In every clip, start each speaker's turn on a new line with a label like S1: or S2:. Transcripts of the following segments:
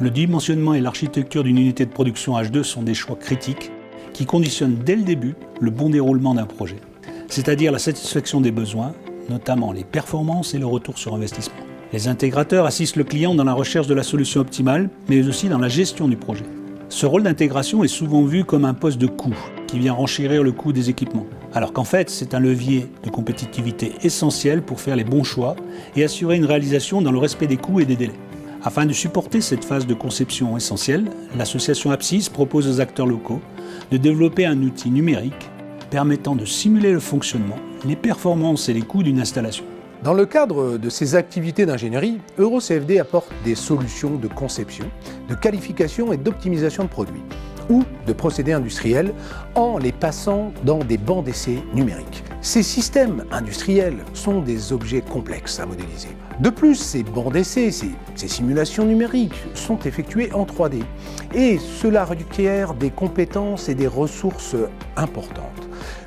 S1: Le dimensionnement et l'architecture d'une unité de production H2 sont des choix critiques qui conditionnent dès le début le bon déroulement d'un projet, c'est-à-dire la satisfaction des besoins, notamment les performances et le retour sur investissement. Les intégrateurs assistent le client dans la recherche de la solution optimale, mais aussi dans la gestion du projet. Ce rôle d'intégration est souvent vu comme un poste de coût qui vient renchérir le coût des équipements, alors qu'en fait c'est un levier de compétitivité essentiel pour faire les bons choix et assurer une réalisation dans le respect des coûts et des délais. Afin de supporter cette phase de conception essentielle, l'association Apsys propose aux acteurs locaux de développer un outil numérique permettant de simuler le fonctionnement, les performances et les coûts d'une installation.
S2: Dans le cadre de ces activités d'ingénierie, EuroCFD apporte des solutions de conception, de qualification et d'optimisation de produits ou de procédés industriels en les passant dans des bancs d'essai numériques. Ces systèmes industriels sont des objets complexes à modéliser. De plus, ces bancs d'essai, ces simulations numériques sont effectuées en 3D et cela requiert des compétences et des ressources importantes.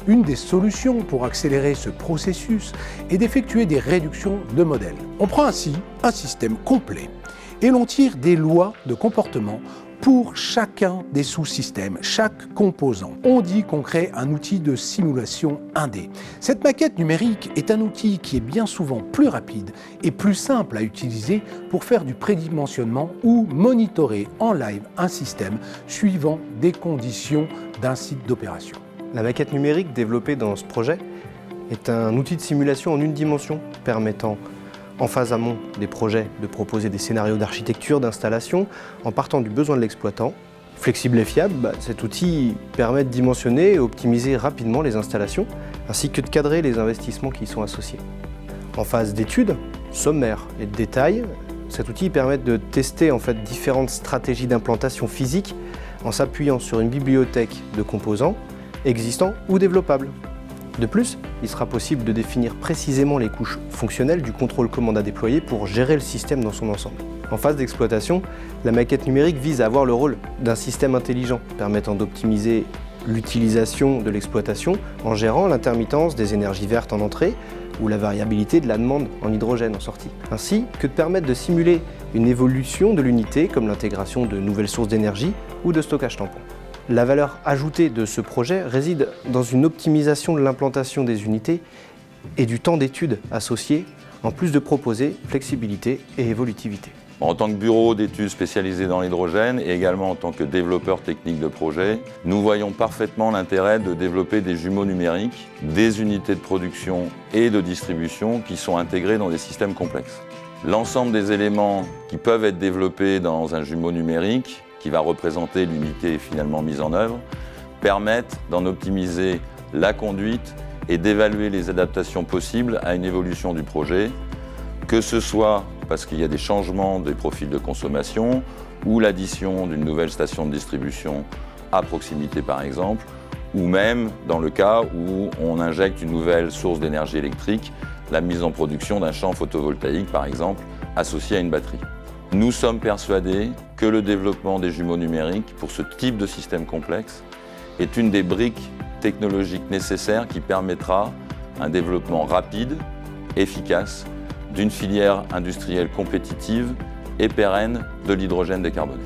S2: Une des solutions pour accélérer ce processus est d'effectuer des réductions de modèles. On prend ainsi un système complet et l'on tire des lois de comportement pour chacun des sous-systèmes, chaque composant. On dit qu'on crée un outil de simulation 1D. Cette maquette numérique est un outil qui est bien souvent plus rapide et plus simple à utiliser pour faire du prédimensionnement ou monitorer en live un système suivant des conditions d'un site d'opération.
S3: La maquette numérique développée dans ce projet est un outil de simulation en une dimension permettant en phase amont des projets de proposer des scénarios d'architecture, d'installation en partant du besoin de l'exploitant. Flexible et fiable, cet outil permet de dimensionner et optimiser rapidement les installations ainsi que de cadrer les investissements qui y sont associés. En phase d'étude, sommaire et de détail, cet outil permet de tester différentes stratégies d'implantation physique en s'appuyant sur une bibliothèque de composants existants ou développables. De plus, il sera possible de définir précisément les couches fonctionnelles du contrôle commande à déployer pour gérer le système dans son ensemble. En phase d'exploitation, la maquette numérique vise à avoir le rôle d'un système intelligent permettant d'optimiser l'utilisation de l'exploitation en gérant l'intermittence des énergies vertes en entrée ou la variabilité de la demande en hydrogène en sortie, ainsi que de permettre de simuler une évolution de l'unité comme l'intégration de nouvelles sources d'énergie ou de stockage tampon. La valeur ajoutée de ce projet réside dans une optimisation de l'implantation des unités et du temps d'étude associé, en plus de proposer flexibilité et évolutivité.
S4: En tant que bureau d'études spécialisé dans l'hydrogène et également en tant que développeur technique de projet, nous voyons parfaitement l'intérêt de développer des jumeaux numériques, des unités de production et de distribution qui sont intégrés dans des systèmes complexes. L'ensemble des éléments qui peuvent être développés dans un jumeau numérique, qui va représenter l'unité finalement mise en œuvre, permettent d'en optimiser la conduite et d'évaluer les adaptations possibles à une évolution du projet, que ce soit parce qu'il y a des changements des profils de consommation ou l'addition d'une nouvelle station de distribution à proximité par exemple, ou même dans le cas où on injecte une nouvelle source d'énergie électrique, la mise en production d'un champ photovoltaïque par exemple, associé à une batterie. Nous sommes persuadés que le développement des jumeaux numériques pour ce type de système complexe est une des briques technologiques nécessaires qui permettra un développement rapide, efficace, d'une filière industrielle compétitive et pérenne de l'hydrogène décarboné.